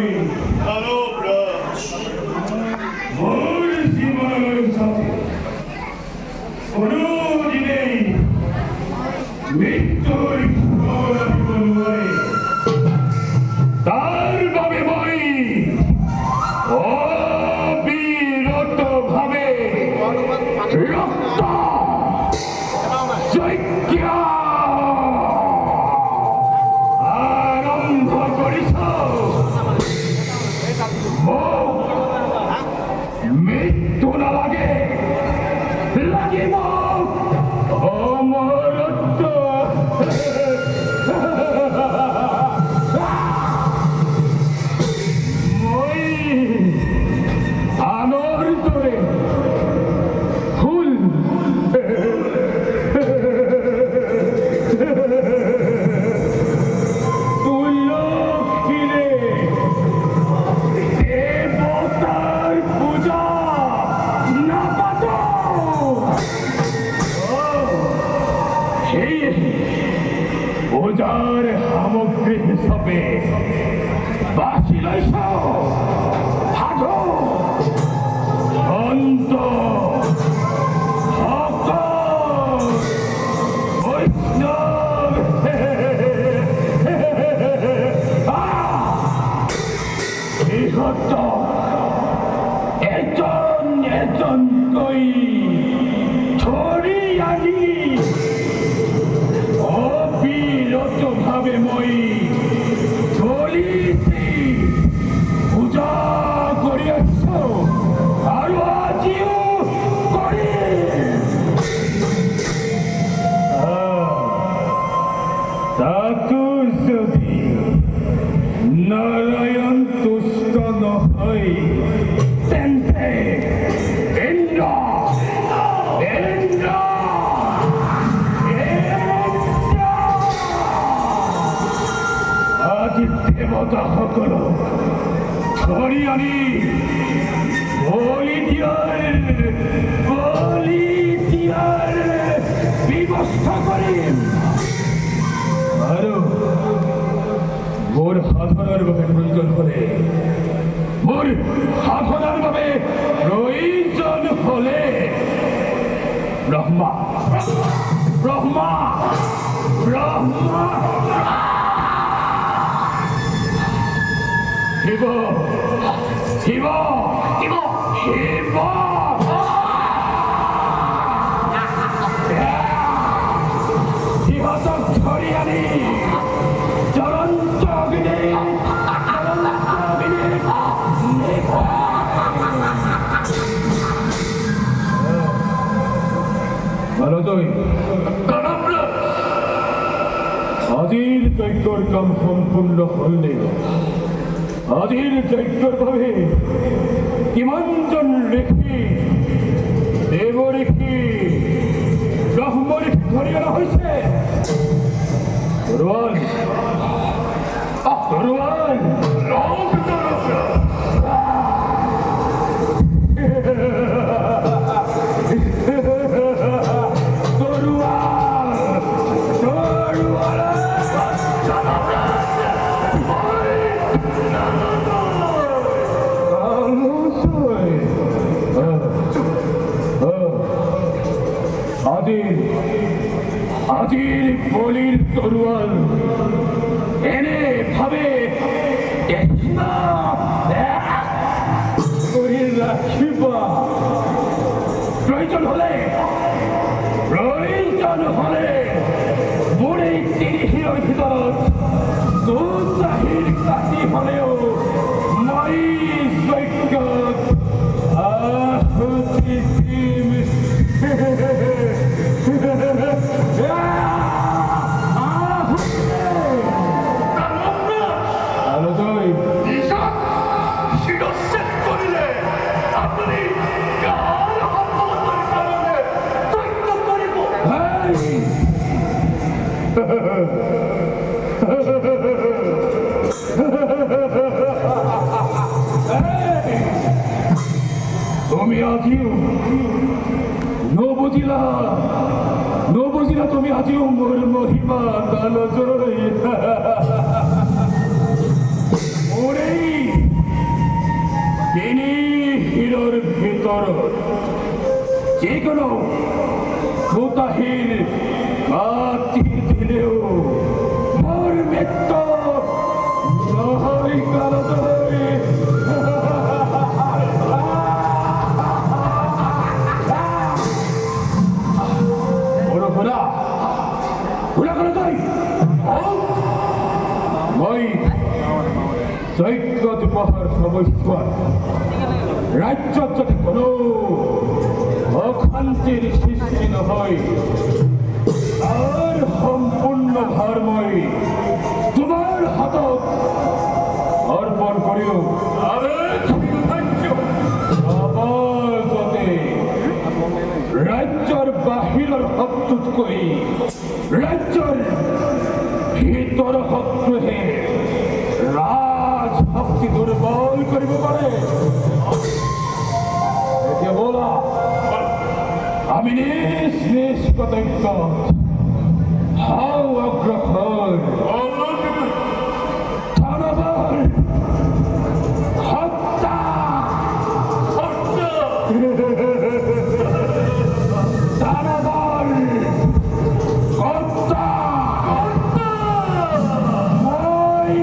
নয় মানবরাজ মোর জীবনের সাথে কোনোদিনেই মৃত্যুর জীবন নয় তার বাবে মই অবিরত ভাবে রক্ত যজ্ঞ আরম্ভ করিছ মৃত্যু না লাগে লাগিব অমরত্ব মই আনৰ দৰে ফুল তুলসীৰে দেৱতাৰ পূজা নাপাতো সেয়ে পূজাৰ সামগ্ৰী হিচাপে বাছি লৈছ সাধু সন্ত ভক্ত বৈষ্ণৱ ইহঁতক এজন এজনকৈ ধৰি আনি অবিৰতভাৱে মই বলি দি পূজা কৰি আছো আৰু আজিও কৰিম। তাতো যদি নারায়ণ তুষ্ট নহয় তেন্তে ইন্দ্ৰ ইন্দ্ৰ আজি দেৱতাসকলক ধৰি আনি বলি দিয়াৰ ব্যৱস্থা কৰিম আৰু মোৰ সাধনাৰ বাবে প্ৰয়োজন হলে ব্ৰহ্মা ব্ৰহ্মা ব্ৰহ্মা শিৱ শিৱ শিৱ শিৱ সিহঁতক ধৰি আনি জ্বলন্ত আজিৰ যজ্ঞৰ কাম সম্পূৰ্ণ হলনে আজিৰ যজ্ঞৰ বাবে কিমানজন ঋষি দেৱ ঋষি ব্ৰহ্ম ঋষি ধৰি অনা হৈছে তৰোৱাল তৰোৱাল আজিৰ বলিৰ তৰোৱাল এনে ভাবে কৰি ৰাখিবা প্ৰয়োজন হলে মোৰ এই তিনিশিৰৰ ভিতৰত দুটাহিৰ কাটি হলেও মই যজ্ঞত আহুতি দিম। তুমি আজিও নবুজিলা তুমি আজিও মোৰ মহিমা দাল জয় মোৰ এই অনুরোধ, যে কোনো মুতাহির কাটি দিলেও মোর মৃত্যু নয় কারণে। ওরা খোলা খোলা করে তাই মই জৈগত পাহাড় সমস্যার রাজ্যত যাতে কোনো অশান্তির সৃষ্টি নহয় আর সম্পূর্ণ ভার মই তোমার হাতত অর্পণ করিও। আবার যাতে ৰাজ্যৰ বাহিৰৰ শত্ৰুতকৈ ৰাজ্যৰ ভিতৰ শত্ৰুহে ৰাজ শক্তি দুৰ্বল কৰিব পাৰে। এতিয়া বলা আমি নিজ নিজ কৰ্তব্যত হাও অগ্ৰসৰ। দানৱৰ হত্যা দানৱৰ হত্যা মই